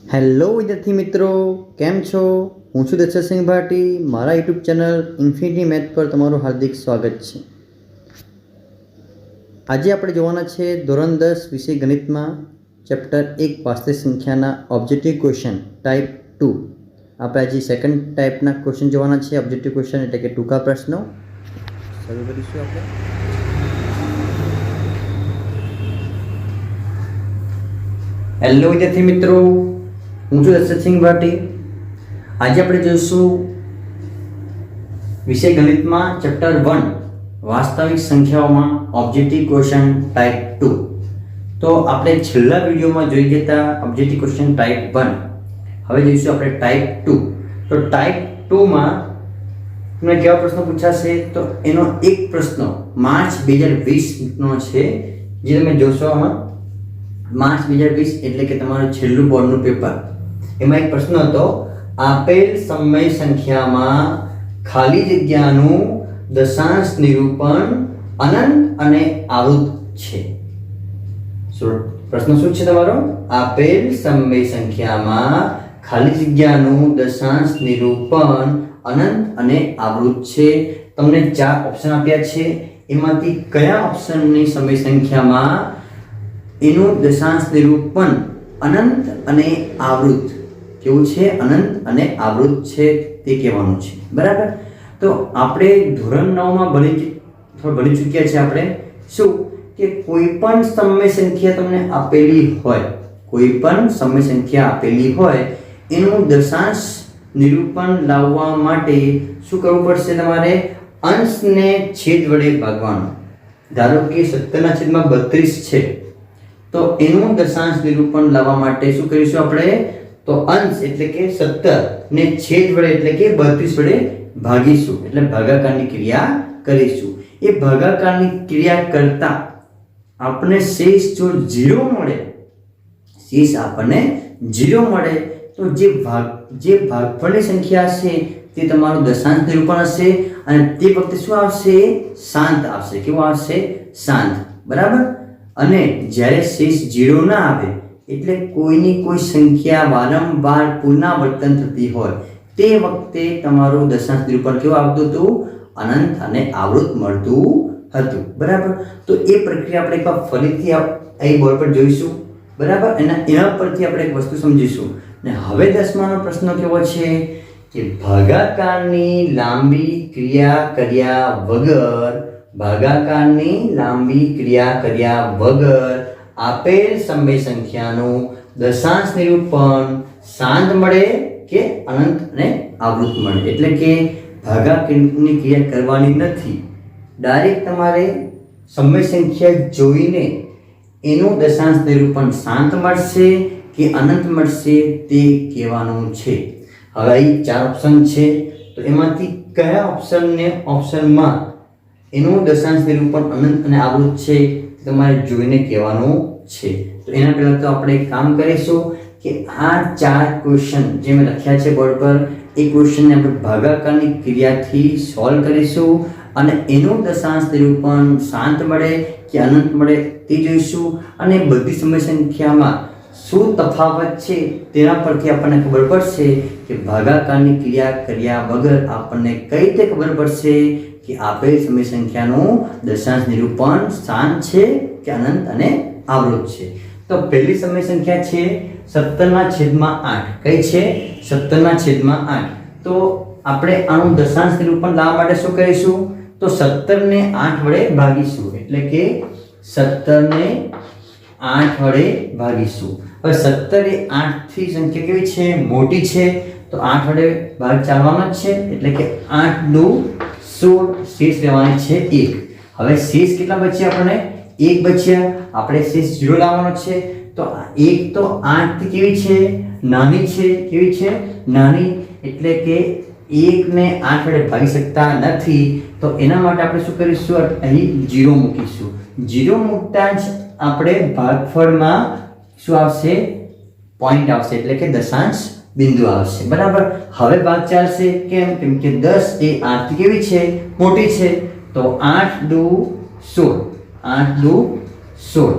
Hello વિદ્યાર્થી મિત્રો, કેમ છો? હું છું દક્ષસિંહ ભાટી. મારા યુટ્યુબ ચેનલ ઇન્ફિનિટી મેથ પર તમારું હાર્દિક સ્વાગત છે. આજે આપણે જોવાના છે ધોરણ 10 વિષય ગણિતમાં ચેપ્ટર 1 વાસ્તવિક સંખ્યાના ઓબ્જેક્ટિવ ક્વેશ્ચન ટાઈપ 2. આપણે આજે સેકન્ડ ટાઈપના ક્વેશ્ચન જોવાના છે. ઓબ્જેક્ટિવ ક્વેશ્ચન એટલે કે ટૂંકા પ્રશ્નો. શરૂ કરીશું આપણે. હેલો વિદ્યાર્થી મિત્રો, હું છું દક્ષસિંહ ભાટી. આજે આપણે જોઈશું વિષય ગણિતમાં ચેપ્ટર 1 વાસ્તવિક સંખ્યાઓમાં ઓબ્જેક્ટિવ ક્વેશ્ચન ટાઈપ 2. તો આપણે છેલ્લા વિડીયોમાં જોઈ ગયા હતા ઓબ્જેક્ટિવ ક્વેશ્ચન ટાઈપ 1. હવે જોઈશું આપણે ટાઈપ 2. તો ટાઈપ 2માં તમને કેવા પ્રશ્નો પૂછાશે? તો એનો એક પ્રશ્ન માર્ચ 2020 નો છે, જે તમે જોશો આમાં. માર્ચ 2020 એટલે કે તમારું છેલ્લું બોર્ડનું પેપર. એમાં એક પ્રશ્ન હતો, આપેલ સમય સંખ્યામાં ખાલી જગ્યાનું દશાંશ નિરૂપણ અનંત અને આવૃત છે. પ્રશ્ન શું છે તમારો? આપેલ સમય સંખ્યામાં ખાલી જગ્યાનું દશાંશ નિરૂપણ અનંત અને આવૃત છે. તમને 4 ઓપ્શન આપ્યા છે. એમાંથી કયા ઓપ્શનની સમય સંખ્યામાં એનું દશાંશ નિરૂપણ અનંત અને આવૃત કેવું છે? અનંત અને આવૃત છે તે કહેવાનું છે. બરાબર. તો આપણે ધોરણ 9 માં ભણી ચૂક્યા છે આપણે શું કે કોઈ પણ સમય સંખ્યા તમને આપેલી હોય, કોઈ પણ સમય સંખ્યા આપેલી હોય એનું દશાંશ નિરૂપણ લાવવા માટે શું કરવું પડશે? તમારે અંશને છેદ વડે ભાગવાનો. ધારો કે 17/32 છે, તો એનું દશાંશ નિરૂપણ લાવવા માટે શું કરીશું આપણે? તો અંશ એટલે કે 17 ને છેદ વડે એટલે કે 32 વડે ભાગીશું, એટલે ભાગાકારની ક્રિયા કરીશું. એ ભાગાકારની ક્રિયા કરતા આપણને શેષ જો 0 મળે, શેષ આપણને 0 મળે, તો જે ભાગફળની સંખ્યા હશે તે તમારું દશાંશ નિરૂપણ હશે, અને તે વખતે શું આવશે? શાંત આવશે. કેવું આવશે? શાંત. બરાબર. અને જ્યારે શેષ 0 ના આવે એટલે કોઈની કોઈ સંખ્યા વારંવાર પુનરાવર્તન થતી હોય, તે વખતે તમારું દશાંશ નિરૂપણ કેવું આવતું હતું? અનંત અને આવૃત મળતું હતું. બરાબર. તો એ પ્રક્રિયા આપણે એકવાર ફરીથી અહીં બોર્ડ પર જોઈશું. બરાબર. એના પરથી આપણે એક વસ્તુ સમજીશું. ને હવે 10માનો પ્રશ્ન કેવો છે કે ભાગાકારની લાંબી ક્રિયા કર્યા વગર, ભાગાકારની લાંબી ક્રિયા કર્યા વગર આપેલ સમય સંખ્યાનું દશાંશ નિરૂપણ શાંત મળે કે અનંત અને આવૃત મળે. એટલે કે ભાગાકારની ક્રિયા કરવાની નથી, ડાયરેક્ટ તમારે સમય સંખ્યા જોઈને એનું દશાંશ નિરૂપણ શાંત મળશે કે અનંત મળશે તે કહેવાનું છે. હવે અહીં 4 ઓપ્શન છે, તો એમાંથી કયા ઓપ્શનમાં એનું દશાંશ નિરૂપણ અનંત અને આવૃત છે તમારે જોઈને કહેવાનું છે. તો એના પહેલા તો આપણે એક કામ કરીશું કે આ 4 ક્વેશ્ચન જે મેં લખ્યા છે બોર્ડ પર, એ ક્વેશ્ચનને આપણે ભાગાકારની ક્રિયાથી સોલ્વ કરીશું, અને એનું દશાંશ નિરૂપણ શાંત મળે કે અનંત મળે તે જોઈશું. અને બધી સમય સંખ્યામાં શું તફાવત છે તેના પરથી આપણને ખબર પડશે કે ભાગાકારની ક્રિયા કર્યા વગર આપણને કઈ રીતે ખબર પડશે કે આપેલ સમય સંખ્યાનું દશાંશ નિરૂપણ શાંત છે કે અનંત અને આવૃત છે. તો પહેલી સમય સંખ્યા છે 17/8. કઈ છે? 17/8. તો આપણે આનું દશાંશ નિરૂપણ લાવવા માટે શું કરીશું? તો 17 ને 8 વડે ભાગીશું, એટલે કે 17 ને 8 વડે ભાગીશું. હવે 17 એ 8 થી સંખ્યા કેવી છે? મોટી છે, તો 8 વડે ભાગ ચાલવાનો જ છે, એટલે કે 8 × 16, શેષ લેવાની છે 1. હવે શેષ કેટલા બચ્યા? આપણને 1 બચ્યા. આપણે શેષ 0 લાવવાનો છે, તો 1 તો 8 થી કેવી છે? નાની છે. કેવી છે? નાની. એટલે કે 1 ને 8 વડે ભાગી શકતા નથી, તો એના માટે આપણે શું કરીશું? અહીં 0 મૂકીશું. 0 મૂકતા જ આપણે ભાગફળમાં શું આવશે? પોઈન્ટ આવશે, એટલે કે દશાંશ બિંદુ આવશે. બરાબર. હવે ભાગ ચાલશે. કેમ? કેમ કે 10 એ 8 થી કેવી છે? મોટી છે. તો 8 × 16, 8 × 16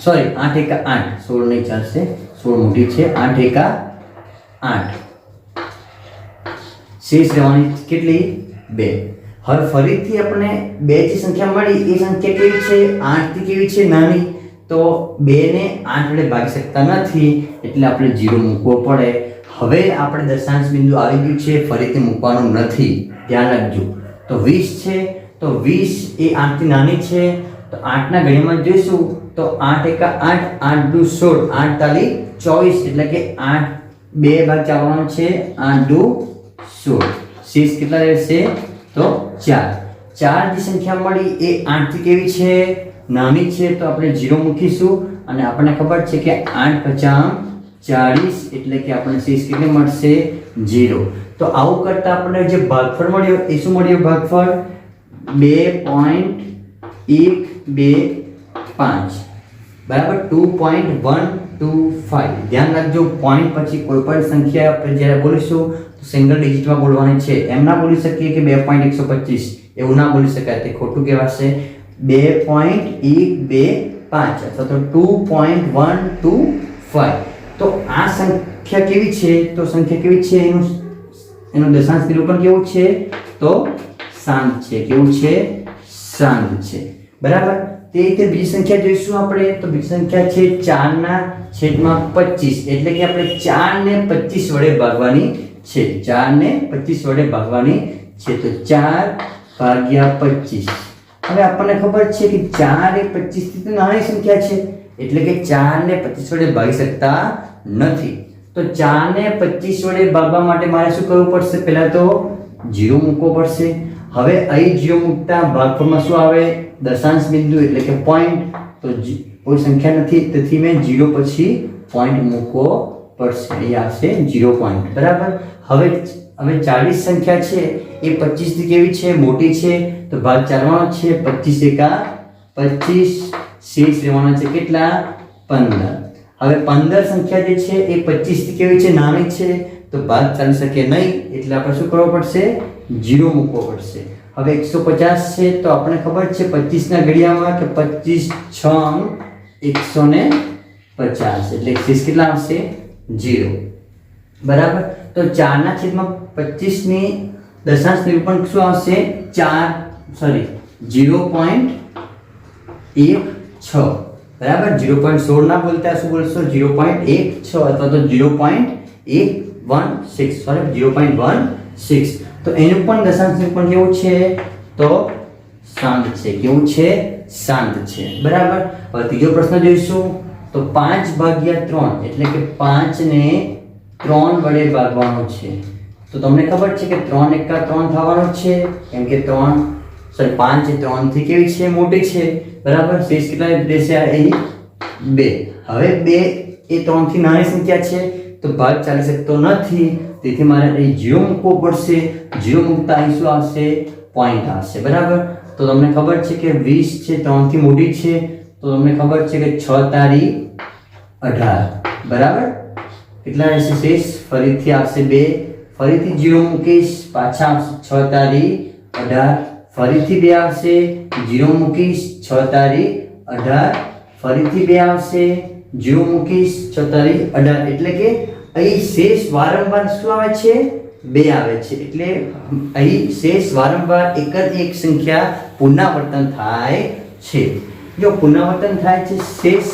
સોરી 8 એકા 8, 16 નહીં ચાલશે, 16 મોટી છે, 8 એકા 8, શેષ રહેવાની કેટલી 2. હવે ફરીથી આપણે 2 જે સંખ્યા મળી એ સંખ્યા કેવી છે 8 થી કેવી છે નાની, તો 2 ને 8 વડે ભાગી શકતા નથી એટલે આપણે 0 મૂકવો પડે. હવે આપણે દશાંશ બિંદુ આવી ગયું છે, ફરીથી મૂકવાનું નથી, ધ્યાન રાખજો. તો 20 છે, તો 20 એ 8 થી નાની છે, તો 8 ના ઘડિયામાં જોઈશું તો 8 એકા 8, 8 દુ 16, 8 તાલી 24 એટલે કે 8 2 ભાગ ચાલવાનો છે, 8 દુ 16, શેષ કેટલા રહેશે તો 4. 4 જે સંખ્યા મળી એ 8 થી કેવી છે નાની છે, તો આપણે 0 મૂકીશું અને આપણને ખબર છે કે 8 50 40 એટલે કે આપણને શેષ કેટલી મળશે 0. તો આવું કરતા આપણને જે ભાગફળ મળ્યો એ શું મળ્યો ભાગફળ 2.125 બરાબર 2.125. ધ્યાન રાખજો પોઈન્ટ પછી કોઈ પણ સંખ્યા આપણે જ્યારે બોલીશું તો સિંગલ ડિજિટમાં બોલવાની છે, એમ ના બોલી શકીએ કે 2.125, એવું ના બોલી શકાય, તે ખોટું કહેવાશે. 2.125 અથવા તો 2.125. તો આ સંખ્યા કેવી છે, તો સંખ્યા કેવી છે એનું દશાંશ નિરૂપણ કેવું છે તો શાંત છે. કેવું છે શાંત છે બરાબર. તે રીતે બીજી સંખ્યા જોઈશું આપણે, તો બીજી સંખ્યા છે 4/25 એટલે કે આપણે 4 ને 25 વડે ભાગવાની છે, 4 ને 25 વડે ભાગવાની છે, તો 4/25. હવે આપણને ખબર છે કે 4 એ 25 થી નાની સંખ્યા છે એટલે કે 4 ને 25 વડે ભાગી શકતા નથી. તો 4 ને 25 વડે ભાગવા માટે મારે શું કરવું પડશે, પહેલા તો 0 મૂકવો પડશે. હવે અહીં 0 મૂકતા ભાગફળમાં શું આવે દશાંશ બિંદુ એટલે કે પોઈન્ટ, તો કોઈ સંખ્યા નથી તેથી મેં 0 પછી પોઈન્ટ મૂકવો પડશે, અહીં આવશે 0 પોઈન્ટ બરાબર. હવે 40 સંખ્યા છે એ 25 થી કેવી છે મોટી છે, તો ભાગ ચાલવાનો છે 25 એકા 25, શેષ રહેવાના છે કેટલા 15. હવે 15 સંખ્યા જે છે એ 25 થી કેવી છે નાની છે, તો ભાગ ચાલી શકે નહીં એટલે આપણે શું કરવું પડશે 0 મૂકવો પડશે. હવે 150 છે, તો આપણે ખબર છે 25 ના ઘડિયામાં કે 25 6 150 એટલે શેષ કેટલા આવશે 0 બરાબર. તો 4 ના છેદમાં 25 ની દશાંશ નિરૂપણ શું આવશે 0.16 બરાબર. 0.16 ના બોલતા શું બોલશો 0.16 અથવા તો 0.116 સોરી 0.16. તો એનું પણ દશાંશ નિરૂપણ કેવું છે તો શાંત છે. કેવું છે શાંત છે બરાબર. હવે ત્રીજો પ્રશ્ન જોઈશું, તો 5/3 એટલે કે 5 ને 3 વડે ભાગવાનો છે. તો તમને ખબર છે કે 3 એકા 3 થવાનો છે, કેમ કે 5 એ 3 થી કેવી છે મોટી છે બરાબર. શેષ કેટલા રહેશે અહીં 2. હવે 2 એ 3 થી નાની સંખ્યા છે તો ભાગ ચાલી શકતો નથી, તેથી મારે અહીં 0 મૂકવો પડશે. 0 મૂકતા અહીં શું આવશે પોઈન્ટ આવશે બરાબર. તો તમને ખબર છે કે 20 છે 3 થી મોટી છે, તો તમને ખબર છે કે 6 તારી 18 બરાબર. કેટલા રહેશે શેષ ફરીથી આવશે 2, ફરીથી 0 મૂકીશ પાછા આવશે 6 તારી 18, ફરીથી 2 આવશે 0 મૂકીશ 6 તારી 18, ફરીથી 2 આવશે 0 મૂકીશ 6 તારી 18 એટલે કે અહીં શેષ વારંવાર શું આવે છે 2 આવે છે. એટલે અહીં શેષ વારંવાર એક જ એક સંખ્યા પુનરાવર્તન થાય છે. જો પુનરાવર્તન થાય છે શેષ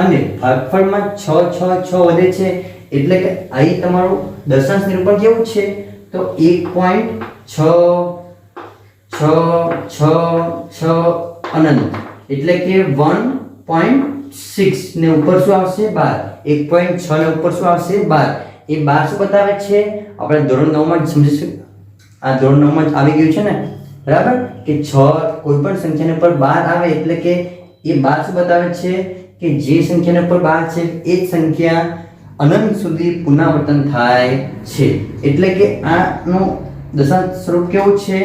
અને ભાગફળમાં 6 6 6 વધે છે એટલે કે અહીં તમારું દશાંશ નિરૂપણ કેવું છે તો 1.6 અનંત એટલે કે 1.6 ને ઉપર શું આવશે 12, 1.6 ને ઉપર શું આવશે 12. એ 12 શું બતાવે છે આપણે ધોરણ 9 માં સમજીશું, આ ધોરણ 9 માં આવી ગયું છે ને બરાબર કે 6 કોઈ પણ સંખ્યાને ઉપર 12 આવે એટલે કે એ 12 શું બતાવે છે કે જે સંખ્યાને ઉપર 12 છે એ જ સંખ્યા અનંત સુધી પુનરાવર્તન થાય છે. એટલે કે આનું દશાંશ સ્વરૂપ કેવું છે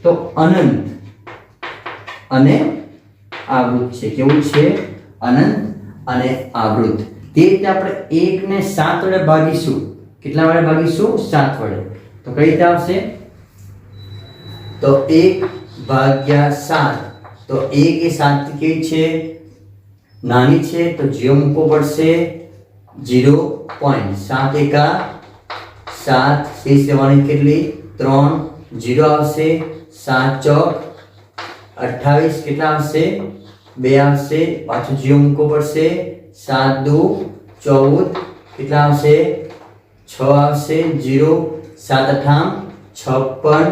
તો અનંત અને આવૃત છે. કેવું છે અનંત અને આવૃત. તે રીતે આપણે 1 ને 7 વડે ભાગીશું. કેટલા વડે ભાગીશું 7 વડે. તો કઈ રીતે આવશે તો 1/7. તો 1 એ 7 થી કેવી છે નાની છે તો 0 મૂકવો પડશે 0.7 એકા 7 શેષ રહેવાની કેટલી 3 0 આવશે 7 ચોક 28 કેટલા આવશે 2 આવશે પાછું 0 મૂકવો પડશે 7 દુ 14 કેટલા આવશે 6 આવશે 0 7 અઠામ 56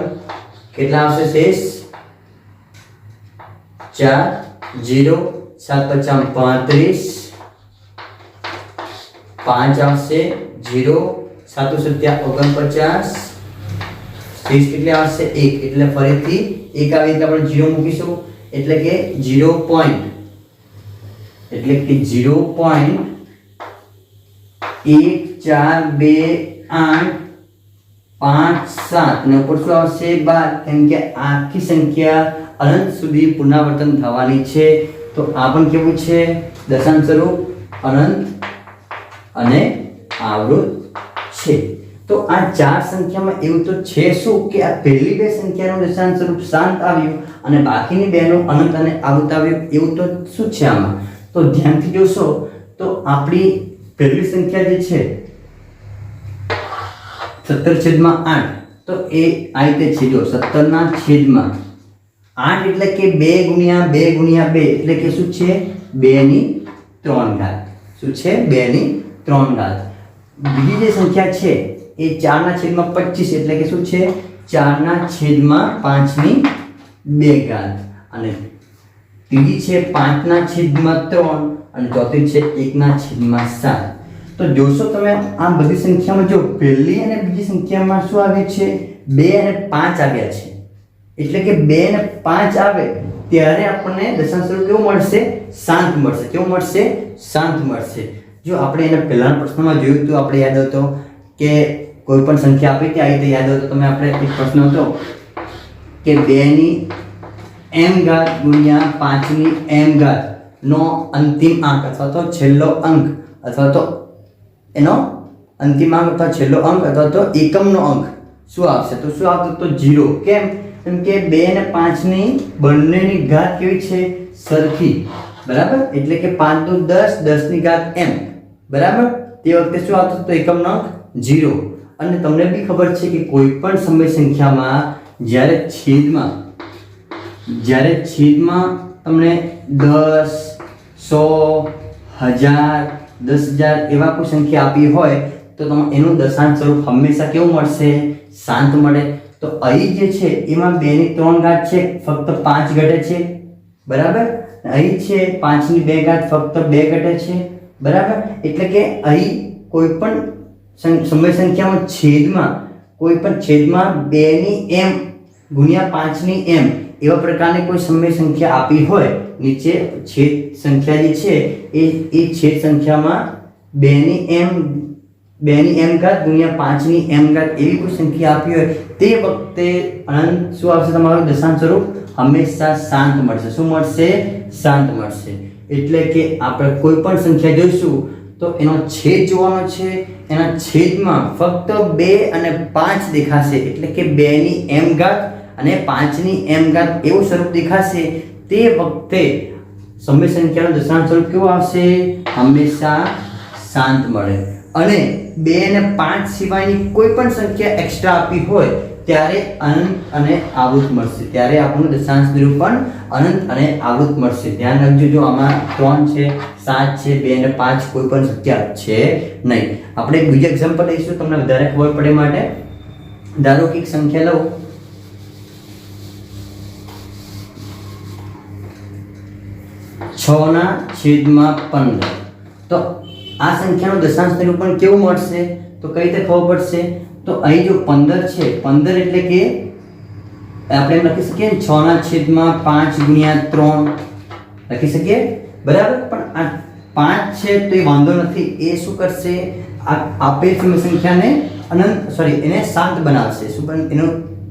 કેટલા આવશે શેષ 4 0 7 પચામ 35 5 આવશે 0 7 સત્યા 49 શેષ કેટલી આવશે 1 એટલે ફરીથી 1 આવી એટલે આપણે 0 મૂકીશું એટલે કે 0 પોઈન્ટ એટલે કે 0.1428 5 7 ને ઉપર શું આવશે 12 કેમ કે આખી સંખ્યા અનંત સુધી પુનરાવર્તન થવાની છે તો આ પણ કેવું છે દશાંશ સ્વરૂપ અનંત અને આવૃત છે તો આ ચાર સંખ્યામાં એવું તો છે શું કે આ પહેલી બે સંખ્યાનું દશાંશ સ્વરૂપ શાંત આવ્યું અને બાકીની બેનું અનંત અને આવૃત આવ્યું એવું તો શું છે આમાં તો ધ્યાનથી જોશો તો આપણી પહેલી સંખ્યા જે છે 17/8 તો એ આ રીતે છે જો 17/8 એટલે કે 2 ગુણ્યા 2 ગુણ્યા 2 એટલે કે શું છે 2/3 શું છે 2/3 બીજી જે સંખ્યા છે એ 4/25 એટલે કે શું છે 4/5/2 અને ત્રીજી છે 5/3 અને ચોથી છે 1/7 તો જોશો તમે આ બધી સંખ્યામાં જો પહેલી અને બીજી સંખ્યામાં શું આવે છે 2 અને 5 આવ્યા છે એટલે કે 2 અને 5 આવે ત્યારે આપણને દશાંશ સ્વરૂપ કેવું મળશે શાંત મળશે કેવું મળશે શાંત મળશે જો આપણે એના પહેલાના પ્રશ્નમાં જોયું તો આપણે યાદ હતો કે કોઈ પણ સંખ્યા આપી હતી આ રીતે યાદ હતો તમે આપણે એક પ્રશ્ન હતો કે 2m ગુણ્યા 5m નો અંતિમ અંક અથવા તો છેલ્લો અંક અથવા તો એનો અંતિમ અંક અથવા છેલ્લો અંક અથવા તો એકમનો અંક શું આવશે તો શું આવશે તો 0 કેમ કે 2 અને 5 ની બંનેની ઘાત કેવી છે સરખી બરાબર એટલે કે 5 દુ 10 10 ની ઘાત m બરાબર તે વખતે શું આવતું તો એકમનો અંક 0 અને તમને બી ખબર છે કે કોઈ પણ સમય સંખ્યામાં જ્યારે છેદમાં તમને 10 100 1000 10,000 એવા કોઈ સંખ્યા આપી હોય તો તમને એનું દશાંશ સ્વરૂપ હંમેશા કેવું મળશે શાંત મળે તો અહીં જે છે એમાં 2 ની 3 ઘાત છે ફક્ત 5 ઘટે છે બરાબર અહીં છે 5 ની 2 ઘાત ફક્ત 2 ઘટે છે બરાબર એટલે કે અહીં કોઈ પણ સમય સંખ્યામાં છેદમાં 2 ની m ગુણ્યા 5 ની m એવા પ્રકારની કોઈ સમય સંખ્યા આપી હોય નીચે છેદ સંખ્યા જે છે એ છેદ સંખ્યામાં 2 ની m ઘાત ગુણ્યા 5 ની m ઘાત એવી કોઈ સંખ્યા આપી હોય તે વખતે અનંત શું આવશે તમારું દશાંશ સ્વરૂપ હંમેશા શાંત મળશે શું મળશે શાંત મળશે એટલે કે આપણે કોઈ પણ સંખ્યા જોઈશું તો એનો છેદ જોવાનો છે એના છેદમાં ફક્ત 2 અને 5 દેખાશે એટલે કે 2 ની m ઘાત અને 5 ની m ઘાત એવું સ્વરૂપ દેખાશે તે વખતે સમય સંખ્યાનું દશાંશ સ્વરૂપ કેવું આવશે હંમેશા શાંત મળે અને 2 અને 5 સિવાયની કોઈ પણ સંખ્યા એક્સ્ટ્રા આપી હોય ત્યારે અનંત અને આવૃત મળશે ત્યારે આપણું દશાંશ નિરૂપણ અનંત અને આવૃત મળશે ધ્યાન રાખજો જો આમાં 3 છે 7 છે 2 અને 5 કોઈ પણ સંખ્યા છે નહીં આપણે એક બીજું એક્ઝામ્પલ લઈશું તમને વધારે ખબર પડે માટે ધારો કે એક સંખ્યા લઉં 6/15 તો આ સંખ્યાનું દશાંશ નિરૂપણ કેવું મળશે તો કઈ રીતે ખબર પડશે તો અહીં જો 15 છે 15 એટલે કે આપણે એમ લખી શકીએ 6/5 ગુણ્યા 3 લખી શકીએ બરાબર પણ આ 5 છે તો એ વાંધો નથી એ શું કરશે આ આપેલ સંખ્યાને એને શાંત બનાવશે શું એનું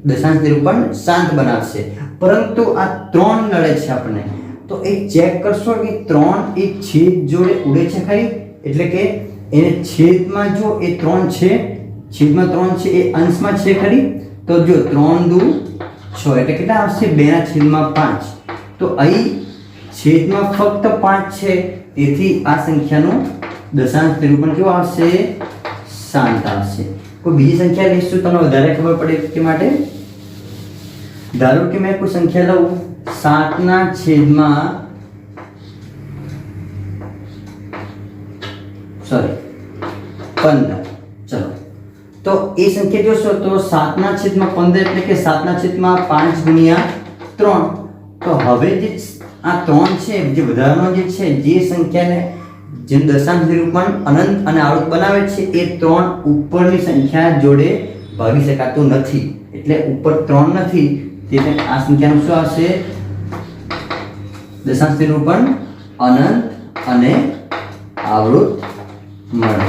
દશાંશ નિરૂપણ શાંત બનાવશે પરંતુ આ 3 નડે છે આપણને તો એ ચેક કરશો કે 3 એ છેદ જોડે ઉડે છે ખરી એટલે કે એને છેદમાં જો એ 3 છે છેદમાં 3 છે એ અંશમાં છે ખરી તો જો 3 દુ 6 એટલે કેટલા આવશે 2/5 તો અહીં છેદમાં ફક્ત 5 છે તેથી આ સંખ્યાનું દશાંશ નિરૂપણ કેવું આવશે? શાંત આવશે. કોઈ બીજી સંખ્યા લઈશું તમને વધારે ખબર પડે તે માટે. ધારો કે મેં કોઈ સંખ્યા લઉં 7/15. ચલો તો એ સંખ્યા જોશો તો 7/15 એટલે કે 7/5 ગુણ્યા 3. તો હવે જે આ 3 છે જે વધારાનો જે છે જે સંખ્યાને જેમ દશાંશ નિરૂપણ અનંત અને આવૃત બનાવે છે એ 3 ઉપરની સંખ્યા જોડે ભાગી શકાતું નથી. એટલે ઉપર 3 નથી એટલે આ સંખ્યાનું શું આવશે? દશાંશ નિરૂપણ અનંત અને આવૃત મળે.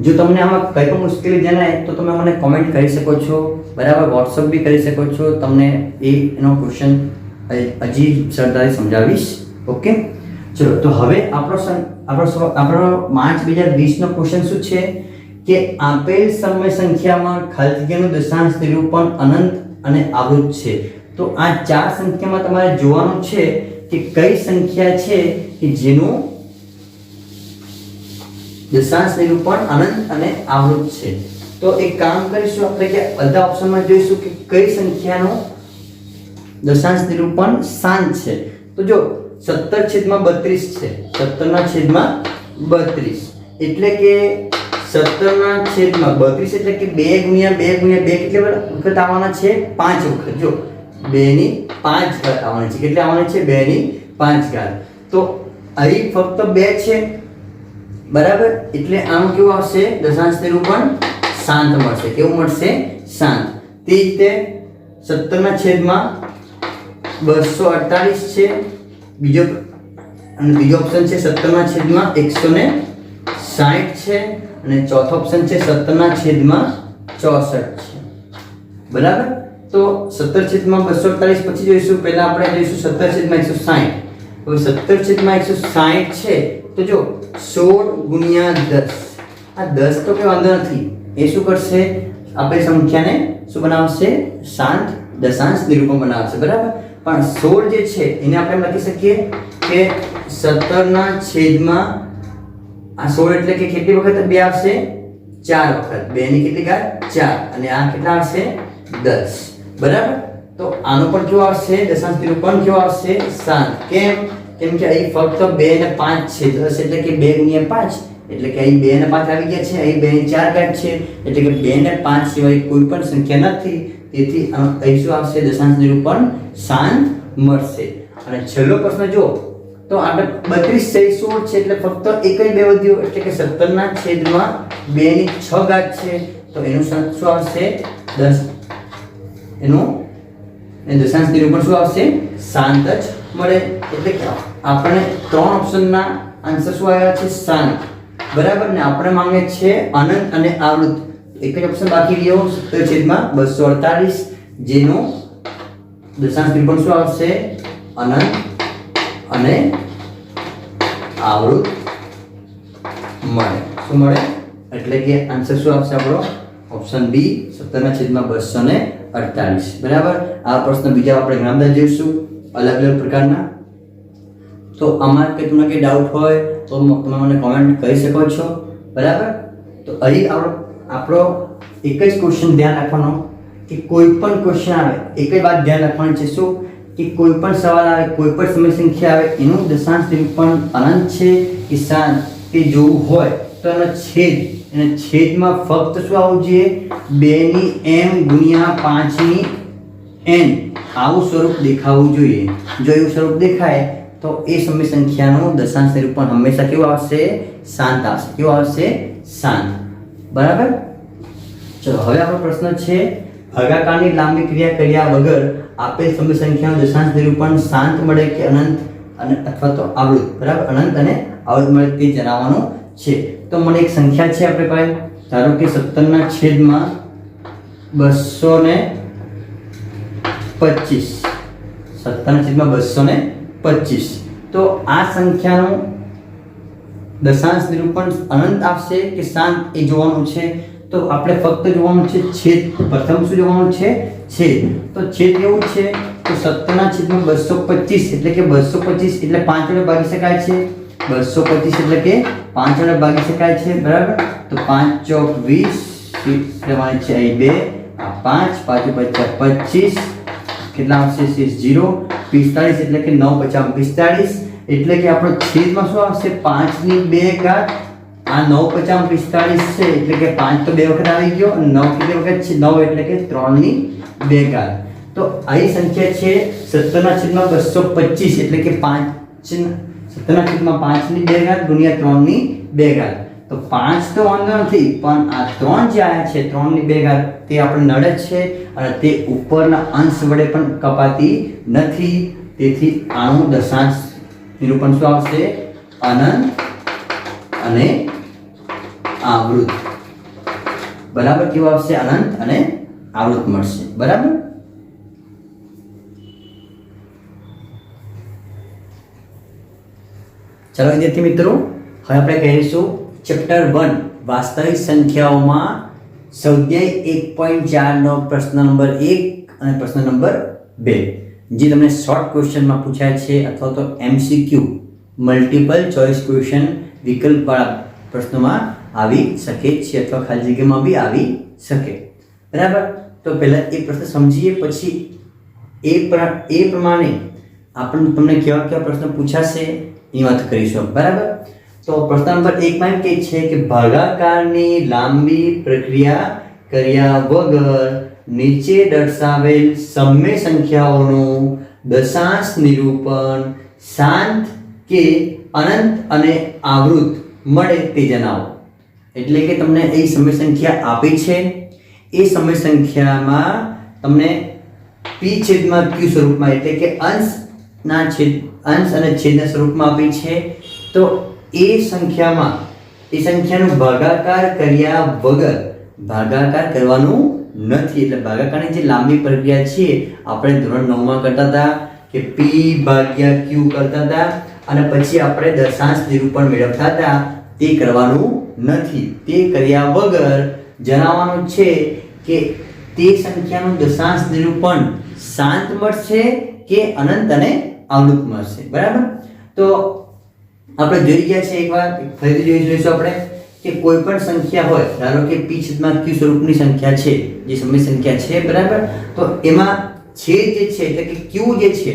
જો તમને આમાં કઈ પણ મુશ્કેલી જણાય તો તમે મને કોમેન્ટ કરી શકો છો, બરાબર. વોટ્સઅપ બી કરી શકો છો. તમને એનો ક્વેશ્ચન હજી સરળતાથી સમજાવીશ. ઓકે, ચલો તો હવે આપણો માર્ચ 2020 નો ક્વેશ્ચન શું છે કે આપેલ સમય સંખ્યામાં ખાલી જગ્યાનું દશાંશ નિરૂપણ અનંત અને આવૃત છે. તો આ ચાર સંખ્યામાં તમારે જોવાનું છે કે કઈ સંખ્યા છે કે જેનું દશાંશ નિરૂપણ અનંત અને આવૃત છે. તો એક કામ કરીશું આપણે કે બધા ઓપ્શનમાં જોઈશું કે કઈ સંખ્યાનું દશાંશ નિરૂપણ શાંત છે. તો જો 17/32 છે. 17/32 એટલે કે 17/32 એટલે કે 2 ગુણ્યા 2 ગુણ્યા 2 કેટલી વખત આવવાના છે? 5 વખત. જો 2 ની 5 ઘાત આવવાની છે. કેટલી આવવાની છે? 2 ની 5 ઘાત. તો અહીં ફક્ત 2 છે, બરાબર. એટલે આનું કેવું આવશે? દશાંશ નિરૂપણ શાંત મળશે. કેવું મળશે? શાંત. તે રીતે 17/248 છે. બીજો ઓપ્શન છે 17/160 છે અને ચોથો ઓપ્શન છે 17/64 છે, બરાબર. તો 17/248 પછી જોઈશું. પહેલા આપણે જોઈશું 17/160. હવે 17/160 છે તો જો 16 ગુણ્યા 10. આ 10 તો કઈ વાંધો નથી. એ શું કરશે? આપણી સંખ્યાને શું બનાવશે? શાંત દશાંશ નિરૂપણ બનાવશે, બરાબર. પણ 16 જે છે એને આપણે લખી શકીએ કે 17/આ 16 એટલે કે કેટલી વખત 2 આવશે? 4 વખત. 2 ની કેટલી ઘાત? 4. અને આ કેટલા આવશે? 10, બરાબર. તો આનો પણ કેવો આવશે? દશાંશ નિરૂપણ કેવો આવશે? શાંત. કેમ કે અહીં ફક્ત 2 ને 5 છે. 10 એટલે કે 2 ગુણ્યા 5 એટલે કે અહીં 2 ને 5 આવી ગયા છે. અહીં 2 ની 4 ઘાત છે એટલે કે 2 ને 5 સિવાય કોઈ પણ સંખ્યા નથી. તેથી અહીં શું આવશે? દશાંશ નિરૂપણ શાંત મળશે. અને છેલ્લો પ્રશ્ન જો તો આપણે 32 છે 16 છે એટલે ફક્ત એક જ 2 વધ્યો એટલે કે 17/2 ની 6 ઘાત છે. તો એનું શું આવશે? 10. એનું દશાંશ નિરૂપણ શું આવશે? શાંત જ મળે. એટલે કે આપણે 3 ઓપ્શનના આન્સર શું આવ્યા છે? શાંત, બરાબર. ને આપણે માંગે છે અનંત અને આવૃત. એક જ ઓપ્શન બાકી રહ્યો 17/248 જેનો દશાંશ નિરૂપણ શું આવશે? અનંત અને આવૃત મળે. શું મળે? એટલે કે આન્સર શું આવશે આપણો? ઓપ્શન બી 17/248, બરાબર. આ પ્રશ્ન બીજા આપણે ઘણા બધા જોઈશું અલગ અલગ પ્રકારના. તો આમાં કે તમને કઈ ડાઉટ હોય તો તમે મને કોમેન્ટ કરી શકો છો, બરાબર. તો અહીં આપણો એક જ ક્વેશ્ચન ધ્યાન રાખવાનો કે કોઈ પણ ક્વેશ્ચન આવે એક જ વાત ધ્યાન રાખવાની છે. શું કે કોઈ પણ સવાલ આવે, કોઈ પણ સમય સંખ્યા આવે એનું દશાંશ નિરૂપણ અનંત છે કે શાંત તે જોવું હોય તો એનો છેદમાં ફક્ત શું આવવું જોઈએ? 2 ની m ગુણ્યા 5 ની n આવું સ્વરૂપ દેખાવું જોઈએ. જો એવું સ્વરૂપ દેખાય તો એ સમય સંખ્યાનું દશાંશ નિરૂપણ હંમેશા કેવું આવશે? શાંત આવશે. કેવું આવશે? શાંત, બરાબર. ચલો હવે આપણો પ્રશ્ન છે ભાગાકારની લાંબી ક્રિયા કર્યા વગર આપેલ સમય સંખ્યાનું દશાંશ નિરૂપણ શાંત મળે કે અનંત અને અથવા તો આવૃત, બરાબર. અનંત અને આવૃત મળે તે જણાવવાનું છે. તો મને એક સંખ્યા છે આપણે પાસે, ધારો કે 17/225. 17/225. તો આ સંખ્યાનું દશાંશ નિરૂપણ અનંત આવશે કે શાંત એ જોવાનું છે. તો આપણે ફક્ત જોવાનું છે છેદ. પ્રથમ શું જોવાનું છે? છેદ. તો છેદ એવું છે તો 17/225 એટલે કે 225 એટલે 5 વડે ભાગી શકાય છે. 225 એટલે કે 5 વડે ભાગી શકાય છે બરાબર. તો 5 ચોક 20 પ્રમાણે છે અહીં 2 આ 5 5 બચ્ચા 25 કેટલા આવશે 0 45 એટલે કે 9 50 45 એટલે કે આપણો છેદમાં શું આવશે 5 ની 2 ઘાત આ 9 50 45 છે એટલે કે 5 તો 2 વખત આવી ગયો અને 9 કેટલી વખત છે 9 એટલે કે 3 ની 2 ઘાત. તો અહીં સંખ્યા છે 17/225 એટલે કે 5 17/5 ની 2 ઘાત ગુણ્યા 3 ની 2 ઘાત. તો 5 તો વાંધો નથી પણ આ 3 જે આયા છે 3 ની 2 ઘાત તે આપણે નડે છે અને તે ઉપરના અંશ વડે પણ કપાતી નથી. તેથી આનું દશાંશ નિરૂપણ શું આવશે અનંત અને આવૃત બરાબર. કેવું આવશે અનંત અને આવૃત મળશે બરાબર. ચાલો વિદ્યાર્થી મિત્રો હવે આપણે કહીશું ચેપ્ટર 1 વાસ્તવિક સંખ્યાઓમાં સ્વાધ્યાય 1.4 નો પ્રશ્ન નંબર 1 અને પ્રશ્ન નંબર 2 જે તમને શોર્ટ ક્વેશ્ચનમાં પૂછાય છે અથવા તો MCQ મલ્ટિપલ ચોઇસ ક્વેશ્ચન વિકલ્પવાળા પ્રશ્નોમાં આવી શકે છે અથવા ખાલી જગ્યામાં બી આવી શકે બરાબર. તો પહેલા એ પ્રશ્ન સમજીએ પછી એ પ્રમાણે આપણને તમને કેવા કેવા પ્રશ્ન પૂછાશે એ વાત કરીશું બરાબર. તો પ્રશ્ન નંબર 1 માં કહે છે કે ભાગાકારની લાંબી પ્રક્રિયા કર્યા વગર નીચે દર્શાવેલ સમય સંખ્યાઓનું દશાંશ નિરૂપણ શાંત કે અનંત અને આવૃત મળે તે જણાવો. એટલે કે તમને એ સમય સંખ્યા આપી છે એ સમય સંખ્યામાં તમને p છેદમાં q સ્વરૂપમાં એટલે કે અંશ અને છેદના સ્વરૂપમાં આપી છે. તો એ સંખ્યાનું ભાગાકાર કર્યા વગર ભાગાકાર કરવાનું નથી. એટલે ભાગાકારની જે લાંબી પ્રક્રિયા છે આપણે ધોરણ 9 માં કરતા હતા કે p ભાગ્યા q કરતા હતા અને પછી આપણે દશાંશ નિરૂપણ મેળવતા હતા તે કરવાનું નથી. તે કર્યા વગર જણાવવાનું છે કે તે સંખ્યાનું દશાંશ નિરૂપણ શાંત મળશે કે અનંત અને આવૃત મળશે બરાબર. તો આપણે જોઈ ગયા છે એકવાર ફરીથી જોઈ લઈશું આપણે કે કોઈ પણ સંખ્યા હોય ધારો કે p છેદમાં q સ્વરૂપની સંખ્યા છે જે સમય સંખ્યા છે બરાબર. તો એમાં છેદ જે છે એટલે કે q જે છે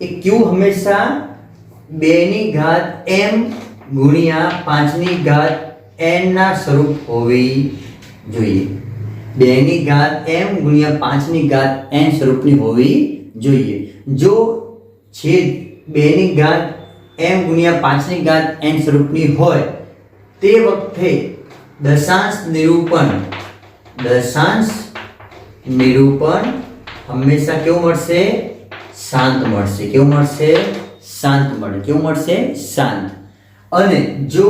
એ q હંમેશા 2 ની ઘાત m ગુણ્યા 5 ની ઘાત n ના સ્વરૂપ હોવી જોઈએ. 2 ની ઘાત m ગુણ્યા 5 ની ઘાત n સ્વરૂપની હોવી જોઈએ. જો છેદ 2 ની ઘાત m ગુણ્યા 5 ની ઘાત n સ્વરૂપની હોય તે વખતે દશાંશ નિરૂપણ હંમેશા કેવું મળશે શાંત મળશે. કેવું મળશે શાંત મળે. કેવું મળશે શાંત. અને જો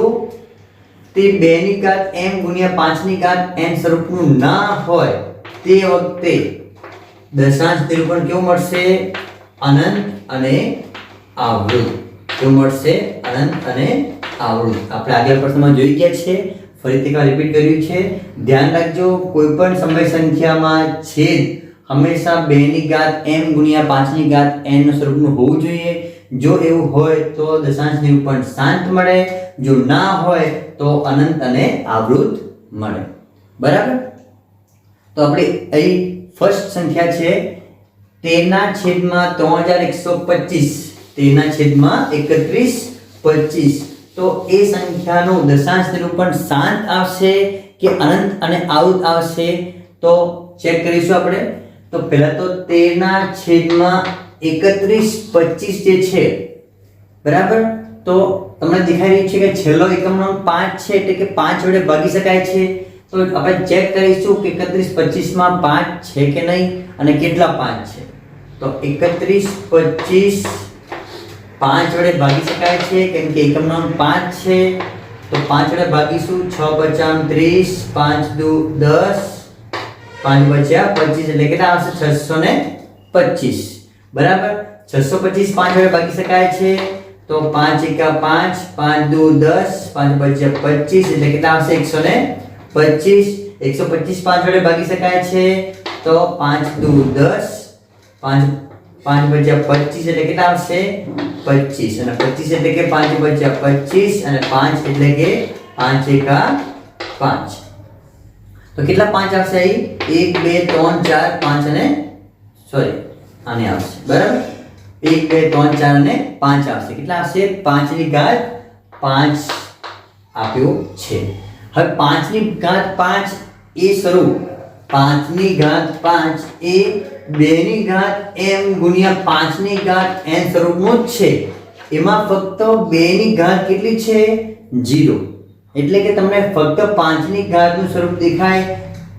તે 2 ની ઘાત m ગુણ્યા 5 ની ઘાત n સ્વરૂપનું ના હોય તે વખતે દશાંશ નિરૂપણ કેવું મળશે અનંત અને આવૃત. કેવું મળશે અનંત અને આવૃત. આપણે આગળ પ્રશ્નમાં જોઈ ગયા છે ફરીથી એકવાર રિપીટ કર્યું છે. ધ્યાન રાખજો કોઈ પણ સમય સંખ્યામાં છેદ હંમેશા 2 ની ઘાત m ગુણ્યા 5 ની ઘાત n નું સ્વરૂપનું હોવું જોઈએ. જો એવું હોય તો દશાંશ નિરૂપણ શાંત મળે. જો ના હોય તો અનંત અને આવૃત મળે બરાબર. તો આપણે અહીં ફર્સ્ટ સંખ્યા છે 13/3125 તો એ સંખ્યાનું દશાંશ નિરૂપણ શાંત આવશે કે અનંત અને આવૃત આવશે તો ચેક કરીશું આપણે. તો પહેલા તો 13/3125 જે છે બરાબર. તો તમને દેખાઈ રહ્યું છે કે છેલ્લો એકમનો 5 છે એટલે કે 5 વડે ભાગી શકાય છે. તો આપણે ચેક કરીશું કે 31/25 માં 5 છે કે નહીં અને કેટલા 5 છે. તો 31/25 5 વડે ભાગી શકાય છે કેમ કે એકમનો 5 છે. તો 5 વડે ભાગીશું 6 × 30 5 × 10 5 × 25 એટલે કેટલા આવશે 625 બરાબર. 625 5 વડે ભાગી શકાય છે. તો 5 × 5 5 × 10 5 × 25 એટલે કેટલા આવશે 125. 125 5 વડે ભાગી શકાય છે. તો 5 × 10 5 5 બચ્યા 25 એટલે કેટલા આવશે 25 અને 25 એટલે કે 5 બચ્યા 25 અને 5 એટલે કે 5 એકા 5 તો કેટલા 5 આવશે અહીં 1 2 3 4 5 અને સોરી આને આવશે બરાબર 1 2 3 4 અને 5 આવશે કેટલા આવશે 5 ની ઘાત 5 આપ્યો છે હવે 5 ની ઘાત 5 એ સ્વરૂપ 5 ની ઘાત 5 એ 2 ની ઘાત m ગુણ્યા 5 ની ઘાત n સ્વરૂપનું જ છે એમાં ફક્ત 2 ની ઘાત કેટલી છે 0 એટલે કે તમને ફક્ત 5 ની ઘાતનું સ્વરૂપ દેખાય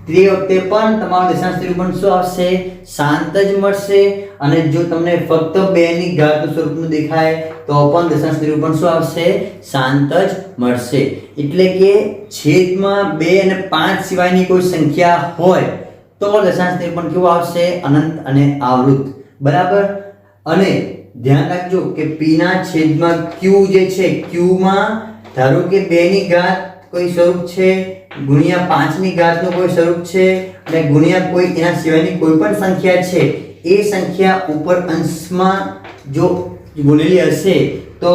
તે વખતે પણ તમારું દશાંશ નિરૂપણ શું આવશે શાંત જ મળશે અને જો તમને ફક્ત 2 ની ઘાતનું સ્વરૂપનું દેખાય તો પણ દશાંશ નિરૂપણ શું આવશે શાંત જ મળશે એટલે કે છેદમાં 2 અને 5 સિવાયની કોઈ સંખ્યા હોય તો દશાંશ નિરૂપણ કેવું આવશે અનંત અને આવૃત બરાબર અને ધ્યાન રાખજો કે p ના છેદમાં q જે છે q માં ધારો કે 2 ની ઘાત કોઈ સ્વરૂપ છે ગુણ્યા 5 ની ઘાતનું કોઈ સ્વરૂપ છે અને ગુણ્યા કોઈ એના સિવાયની કોઈ પણ સંખ્યા છે એ સંખ્યા ઉપર અંશમાં જો ગુણેલી હશે તો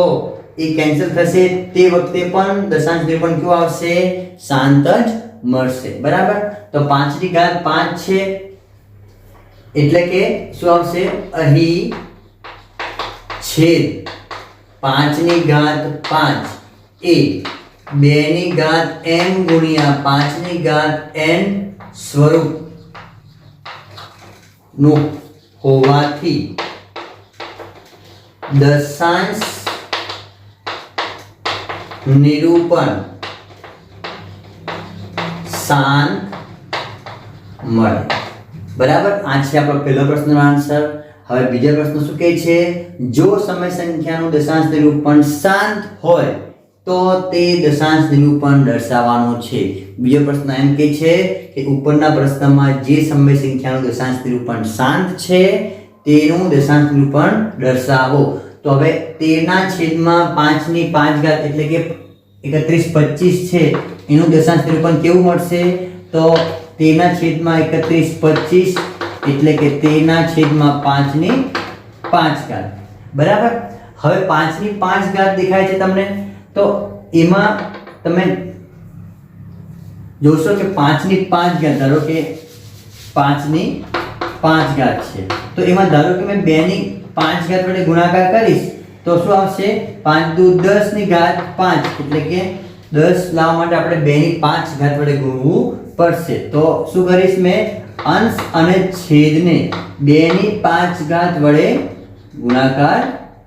એ કેન્સલ થશે તે વખતે પણ દશાંશ નિરૂપણ કેવું આવશે શાંત જ મળશે બરાબર તો 5 ની ઘાત 5 છે એટલે કે શું આવશે અહીં છેદ 5 ની ઘાત 5 એ 2 ની ઘાત m ગુણ્યા 5 ની ઘાત n સ્વરૂપ નું હોવાથી દશાંશ નિરૂપણ શાંત મળે બરાબર આ છે આપણો પહેલો પ્રશ્નનો આન્સર હવે બીજા પ્રશ્ન શું કહે છે જો સમય સંખ્યાનું દશાંશ નિરૂપણ શાંત હોય તો તે દશાંશ નિરૂપણ દર્શાવવાનો છે બીજો પ્રશ્ન એમ કહે છે કે ઉપરના પ્રશ્નમાં જે સમય સંખ્યાનું દશાંશ નિરૂપણ શાંત છે તેનું દશાંશ નિરૂપણ દર્શાવો તો હવે 13 ના છેદમાં 5 ની 5 ઘાત એટલે કે 3125 છે એનું દશાંશ નિરૂપણ કેવું મળશે તો 13 ના છેદમાં 3125 એટલે કે 13 ના છેદમાં 5 ની 5 ઘાત બરાબર હવે 5 ની 5 ઘાત દેખાય છે તમને તો એમાં તમે જોશો કે 5 ની 5 ઘાત ધારો કે 5 ની 5 ઘાત છે તો એમાં ધારો કે મેં 2 ની 5 ઘાત વડે ગુણાકાર કરીશ તો શું આવશે 5 દુ 10 ની ઘાત 5 એટલે કે 10 લાવવા માટે આપણે 2 ની 5 ઘાત વડે ગુણવું પડશે તો શું કરીશ મેં અંશ અને છેદને 2 ની 5 ઘાત વડે ગુણાકાર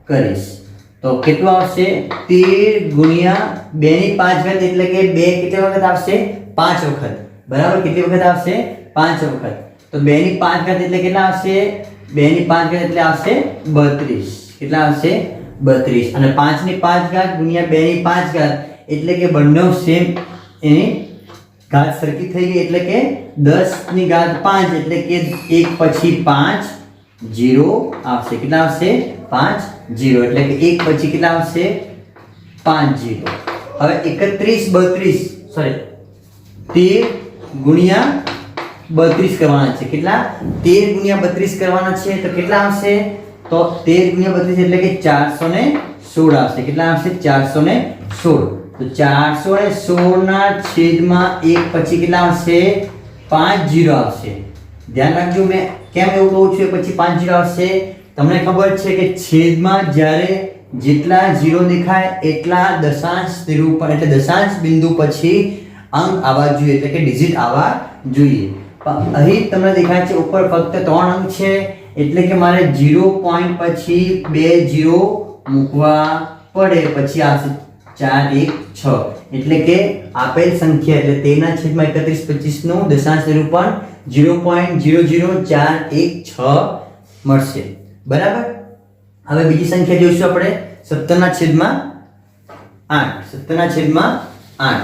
કરીશ તો કેટલું આવશે 13 ગુણ્યા 2 ની 5 ઘાત એટલે કે 2 કેટલી વખત આવશે 5 વખત બરાબર કેટલી વખત આવશે 5 વખત તો 2 ની 5 ઘાત એટલે કેટલા આવશે 2 ની 5 ઘાત એટલે આવશે 32 કેટલા આવશે 32 અને 5 ની 5 ઘાત ગુણ્યા 2 ની 5 ઘાત એટલે કે બંને સેમ એની ઘાત સરખી થઈ ગઈ એટલે કે 10 ની ઘાત 5 એટલે કે 1 પછી 5 0 આવશે કેટલા આવશે 5 0 એટલે કે 1 પછી કેટલા આવશે 5 0 હવે 13 ગુણ્યા 32 કરવાના છે કેટલા 13 ગુણ્યા 32 કરવાના છે તો કેટલા આવશે તો 13 ગુણ્યા 32 એટલે કે 416 આવશે કેટલા આવશે 416 તો 416 ના છેદમાં 1 પછી કેટલા આવશે 5 0 આવશે ધ્યાન રાખજો મેં કેમ એવું કહું છું પછી 5 0 આવશે તમને ખબર છે કે છેદમાં જ્યારે જેટલા 0 દેખાય એટલા દશાંશ નિરૂપણ એટલે દશાંશ બિંદુ પછી અંક આવવા જોઈએ એટલે કે ડિજિટ આવવા જોઈએ પણ અહીં તમને દેખાય છે ઉપર ફક્ત 3 અંક છે એટલે કે મારે 0 પોઈન્ટ પછી 2 0 મૂકવા પડે પછી આવશે 4 1 6 એટલે કે આપેલ સંખ્યા એટલે 13 ના છેદમાં 3125 નું દશાંશ નિરૂપણ 0.00416 મળશે બરાબર હવે બીજી સંખ્યા જોઈશું આપણે 17 ના છેદમાં 8 17 ના છેદમાં 8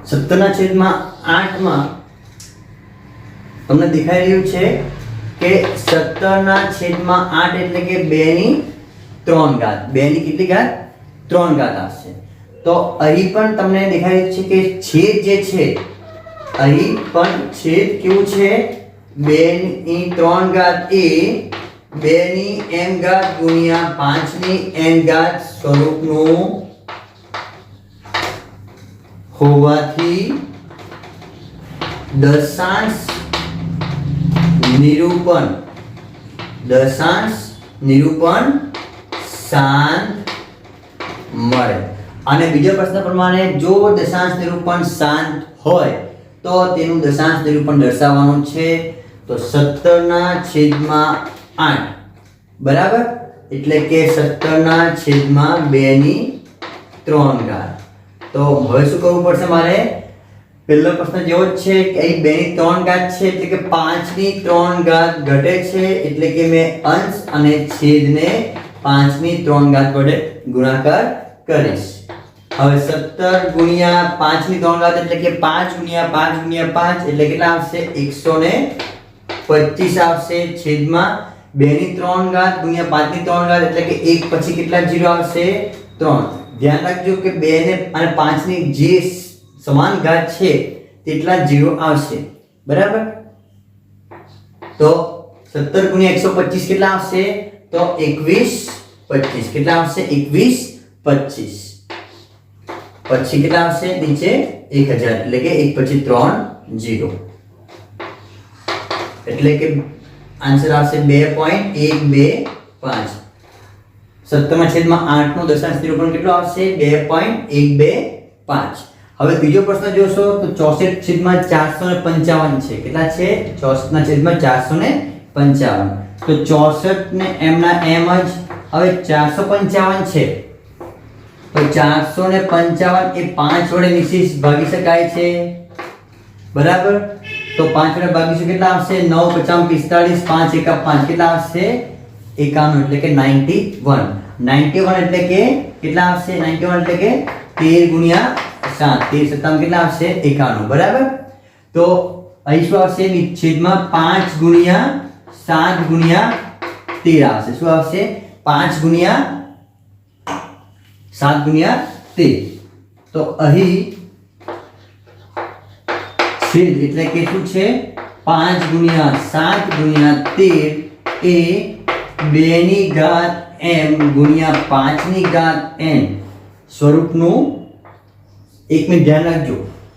17 ના છેદમાં 8 માં તમને દેખાઈ રહ્યું છે કે 17 ના છેદમાં 8 એટલે કે 2 ની 3 ઘાત 2 ની કેટલી ઘાત 3 ઘાત આવશે તો અહીં પણ તમને દેખાય છે કે છેદ જે છે અહીં પણ છેદ કેવું છે 2 ની 3 ઘાત એ 2 ની m ઘાત ગુણ્યા 5 ની n ઘાત સ્વરૂપનું હોવાથી દશાંશ નિરૂપણ શાંત મળે। અને બીજો પ્રશ્ન પ્રમાણે જો દશાંશ નિરૂપણ શાંત હોય તો તેનું દશાંશ નિરૂપણ દર્શાવવાનું છે તો 17/8 બરાબર, એટલે કે 17/2 ની 3 ઘાત। તો હવે શું કરવું પડશે મારે? પહેલો પ્રશ્ન જેવો જ છે કે અહીં 2 ની 3 ઘાત છે એટલે કે 5 ની 3 ઘાત ઘટે છે, એટલે કે મેં અંશ અને છેદને 5 ની 3 ઘાત વડે ગુણાકાર કરીશ। હવે 17 ગુણ્યા 5 ની 3 ઘાત એટલે કે 5 ગુણ્યા 5 ગુણ્યા 5 એટલે કેટલા આવશે? 125 આવશે, છેદમાં 2 ની 3 ઘાત ગુણ્યા 5 ની 3 ઘાત એટલે કે 1 પછી કેટલા 0 આવશે? 3। ધ્યાન રાખજો કે 2 ને અને 5 ની જે સમાન ઘાત છે તેટલા 0 આવશે, બરાબર। તો 17 ગુણ્યા 125 કેટલા આવશે? તો 21/25 કેટલા આવશે? 21/25 પછી કેટલા આવશે? નીચે 1000 એટલે કે 1 પછી 3 0 એટલે કે આન્સર આવશે 2.125। 17/8 નો દશાંશ નિરૂપણ કેટલો આવશે? 2.125। હવે ત્રીજો પ્રશ્ન જોશો તો 64/455 છે। કેટલા છે? 64/455। તો 64 ને m ના m જ, હવે 455 છે તો 455 એ 5 વડે નિશેષ ભાગી શકાય છે, બરાબર। તો 5 વડે ભાગીશું કેટલા આવશે? 9 × 45 5 × 5 કેટલા આવશે? 51 એટલે કે 91 એટલે કે કેટલા આવશે? 91 એટલે કે 13 ગુણ્યા 7 13 7 કેટલા આવશે? 51 બરાબર। તો અહીં શું આવશે? છેદમાં 5 ગુણ્યા 7 ગુણ્યા 13 આવશે। શું આવશે? 5 ગુણ્યા 7 ગુણ્યા 13। તો અહીં છેદ એટલે કે શું છે? 5 ગુણ્યા 7 ગુણ્યા 13 એ 2 ની ઘાત m ગુણ્યા 5 ની ઘાત n સ્વરૂપનું। એક મિનિટ ધ્યાન રાખજો